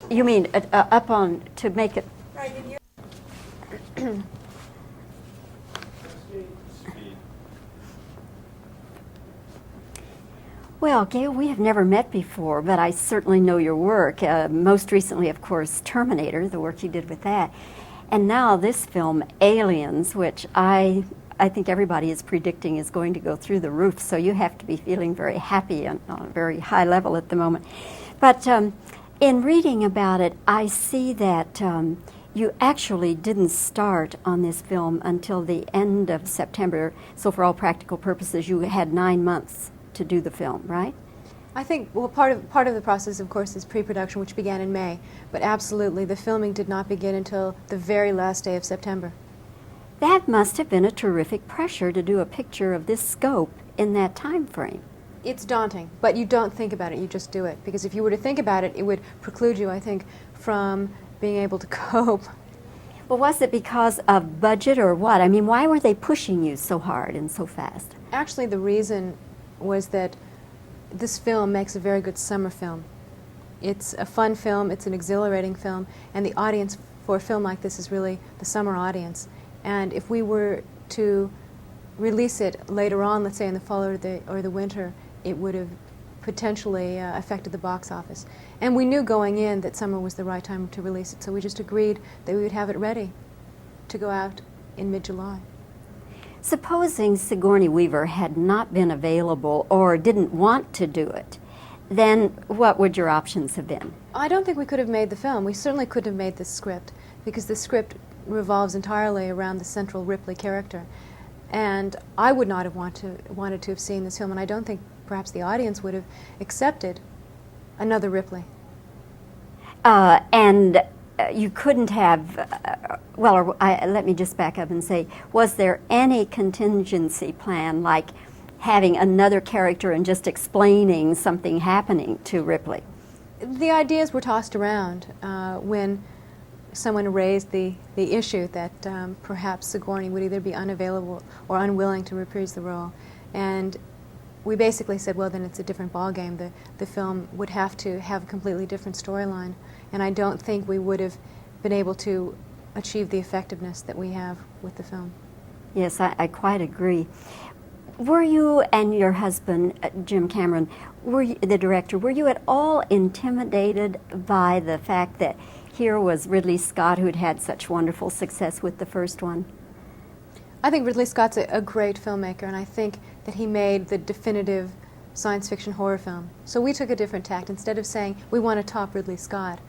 You mean up on to make it? Right. Well, Gale, we have never met before, but I certainly know your work. Most recently, of course, Terminator, the work you did with that. And now this film, Aliens, which I think everybody is predicting is going to go through the roof, so you have to be feeling very happy and on a very high level at the moment. But in reading about it, I see that you actually didn't start on this film until the end of September, so for all practical purposes, you had 9 months to do the film, right? I think, well, part of the process, of course, is pre-production, which began in May. But absolutely, the filming did not begin until the very last day of September. That must have been a terrific pressure to do a picture of this scope in that time frame. It's daunting, but you don't think about it, you just do it. Because if you were to think about it, it would preclude you, I think, from being able to cope. Well, was it because of budget or what? I mean, why were they pushing you so hard and so fast? Actually, the reason was that this film makes a very good summer film. It's a fun film, it's an exhilarating film, and the audience for a film like this is really the summer audience. And if we were to release it later on, let's say in the fall or the winter, it would have potentially affected the box office. And we knew going in that summer was the right time to release it, so we just agreed that we would have it ready to go out in mid-July. Supposing Sigourney Weaver had not been available or didn't want to do it, then what would your options have been? I don't think we could have made the film. We certainly couldn't have made this script, because the script revolves entirely around the central Ripley character. And I would not have wanted to have seen this film, and I don't think perhaps the audience would have accepted another Ripley. You couldn't have, let me just back up and say, was there any contingency plan, like having another character and just explaining something happening to Ripley? The ideas were tossed around when someone raised the issue that perhaps Sigourney would either be unavailable or unwilling to reprise the role. And we basically said, well, then it's a different ballgame. The film would have to have a completely different storyline. And I don't think we would have been able to achieve the effectiveness that we have with the film. Yes, I quite agree. Were you and your husband, Jim Cameron, the director, were you at all intimidated by the fact that here was Ridley Scott, who'd had such wonderful success with the first one? I think Ridley Scott's a great filmmaker, and I think that he made the definitive science fiction horror film. So we took a different tact. Instead of saying, we want to top Ridley Scott,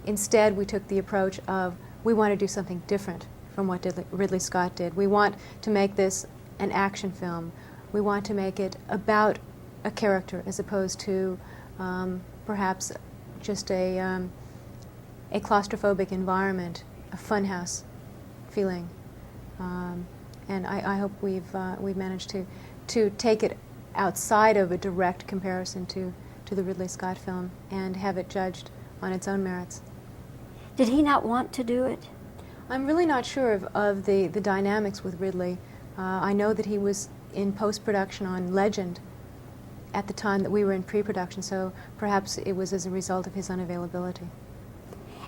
instead we took the approach of, we want to do something different from what Ridley Scott did. We want to make this an action film. We want to make it about a character as opposed to perhaps just a claustrophobic environment, a funhouse feeling. And I hope we've managed to take it outside of a direct comparison to the Ridley Scott film and have it judged on its own merits. Did he not want to do it? I'm really not sure of the dynamics with Ridley. I know that he was in post-production on Legend at the time that we were in pre-production, so perhaps it was as a result of his unavailability.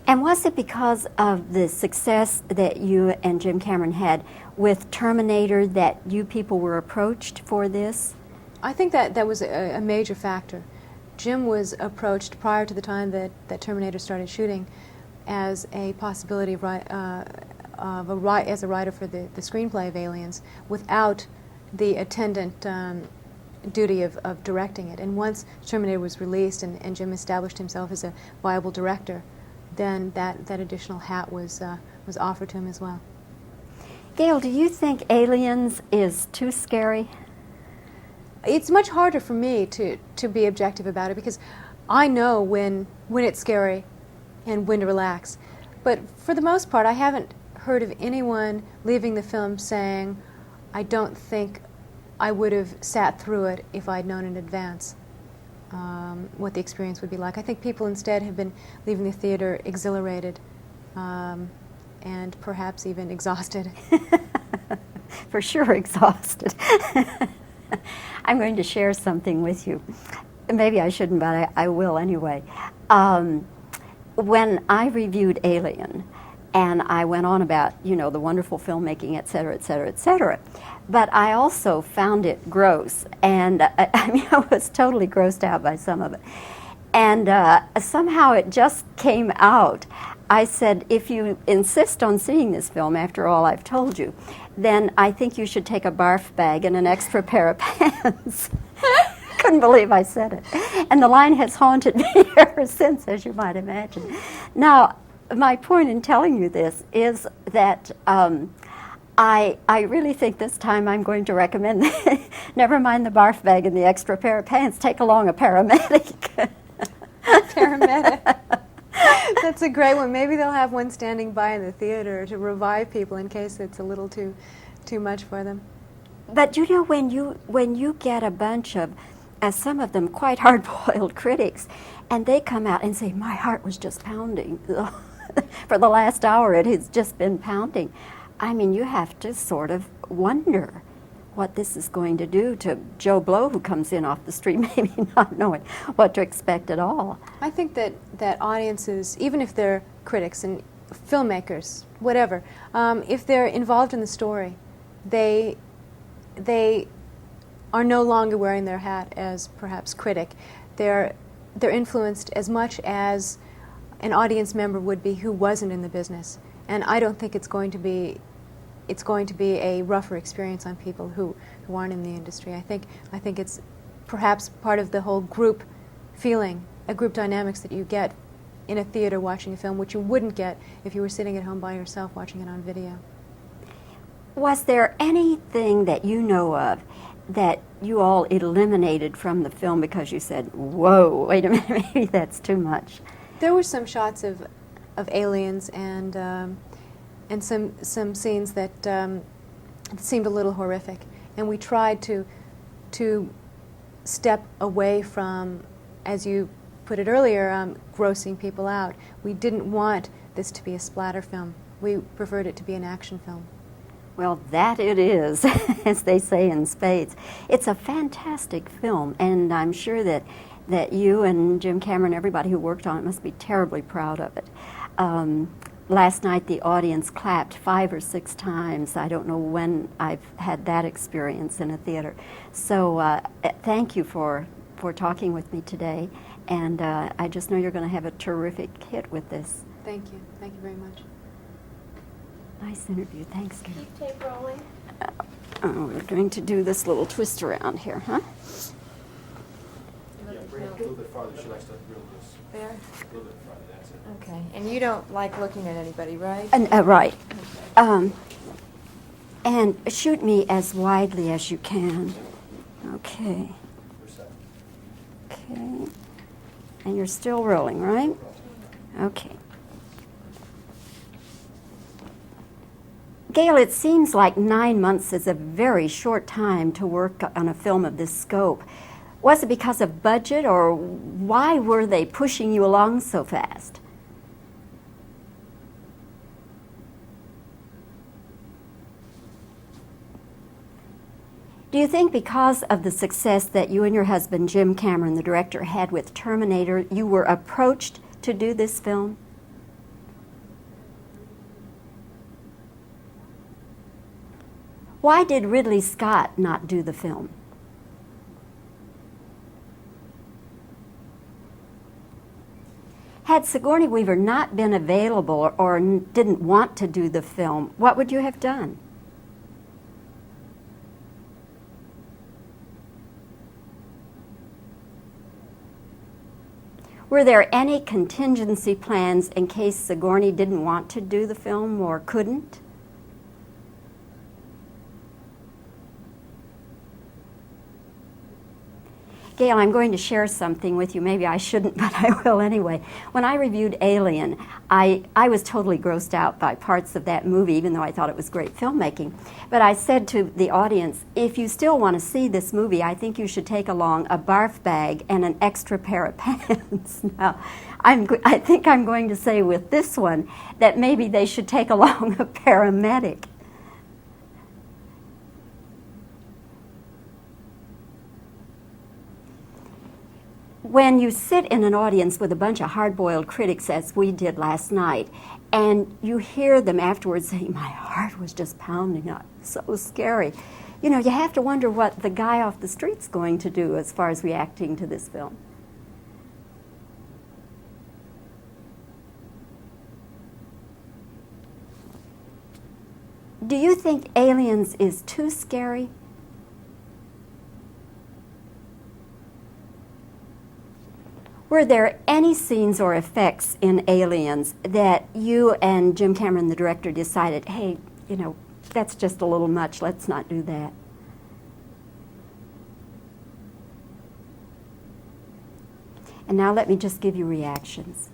And was it because of the success that you and Jim Cameron had with Terminator that you people were approached for this? I think that was a major factor. Jim was approached prior to the time that Terminator started shooting as a possibility as a writer for the screenplay of Aliens without the attendant duty of directing it. And once Terminator was released and Jim established himself as a viable director, then that additional hat was offered to him as well. Gale, do you think Aliens is too scary? It's much harder for me to be objective about it because I know when it's scary and when to relax. But for the most part, I haven't heard of anyone leaving the film saying, I don't think I would have sat through it if I'd known in advance what the experience would be like. I think people instead have been leaving the theater exhilarated and perhaps even exhausted. For sure exhausted. I'm going to share something with you. Maybe I shouldn't, but I will anyway. when I reviewed Alien, and I went on about, you know, the wonderful filmmaking, et cetera, et cetera, et cetera, but I also found it gross, and I mean, I was totally grossed out by some of it. And somehow it just came out. I said, if you insist on seeing this film after all I've told you, then I think you should take a barf bag and an extra pair of pants. Couldn't believe I said it. And the line has haunted me ever since, as you might imagine. Now, my point in telling you this is that I really think this time I'm going to recommend, never mind the barf bag and the extra pair of pants, take along a paramedic. Paramedic. That's a great one. Maybe they'll have one standing by in the theater to revive people in case it's a little too much for them. But you know, when you get a bunch of, some of them quite hard-boiled critics, and they come out and say, my heart was just pounding. For the last hour it has just been pounding. I mean, you have to sort of wonder what this is going to do to Joe Blow, who comes in off the street maybe not knowing what to expect at all. I think that audiences, even if they're critics and filmmakers, whatever, if they're involved in the story, they are no longer wearing their hat as perhaps critic. They're influenced as much as an audience member would be who wasn't in the business. And I don't think it's going to be a rougher experience on people who aren't in the industry. I think it's perhaps part of the whole group feeling, a group dynamics that you get in a theater watching a film, which you wouldn't get if you were sitting at home by yourself watching it on video. Was there anything that you know of that you all eliminated from the film because you said, whoa, wait a minute, maybe that's too much? There were some shots of aliens and some scenes that seemed a little horrific, and we tried to step away from, as you put it earlier, grossing people out. We didn't want this to be a splatter film. We preferred it to be an action film. Well, that it is, as they say in spades. It's a fantastic film, and I'm sure that you and Jim Cameron, everybody who worked on it, must be terribly proud of it. Last night the audience clapped 5 or 6 times. I don't know when I've had that experience in a theater. So thank you for talking with me today, and I just know you're going to have a terrific hit with this. Thank you. Thank you very much. Nice interview. Thanks, Gale. Keep tape rolling. We're going to do this little twist around here, huh? Yeah, Bring it a little bit farther. She likes to grill this. There? A little bit farther, that's it. Okay. And you don't like looking at anybody, right? And, right. And shoot me as widely as you can. Okay. Okay. And you're still rolling, right? Okay. Gale, it seems like 9 months is a very short time to work on a film of this scope. Was it because of budget, or why were they pushing you along so fast? Do you think because of the success that you and your husband, Jim Cameron, the director, had with Terminator, you were approached to do this film? Why did Ridley Scott not do the film? Had Sigourney Weaver not been available or didn't want to do the film, what would you have done? Were there any contingency plans in case Sigourney didn't want to do the film or couldn't? Gale, I'm going to share something with you. Maybe I shouldn't, but I will anyway. When I reviewed Alien, I was totally grossed out by parts of that movie, even though I thought it was great filmmaking. But I said to the audience, if you still want to see this movie, I think you should take along a barf bag and an extra pair of pants. Now, I think I'm going to say with this one that maybe they should take along a paramedic. when you sit in an audience with a bunch of hard-boiled critics, as we did last night, and you hear them afterwards saying, my heart was just pounding, so scary. You know, you have to wonder what the guy off the street's going to do as far as reacting to this film. Do you think Aliens is too scary? Were there any scenes or effects in Aliens that you and Jim Cameron, the director, decided, hey, you know, that's just a little much, let's not do that? And now let me just give you reactions.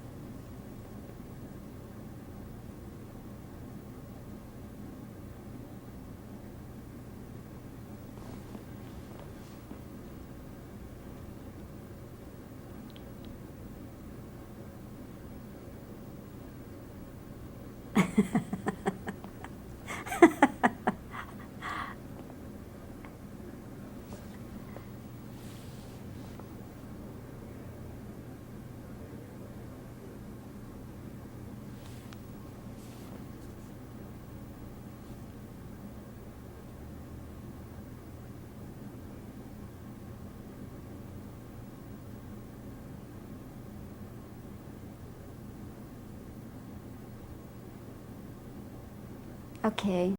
Okay.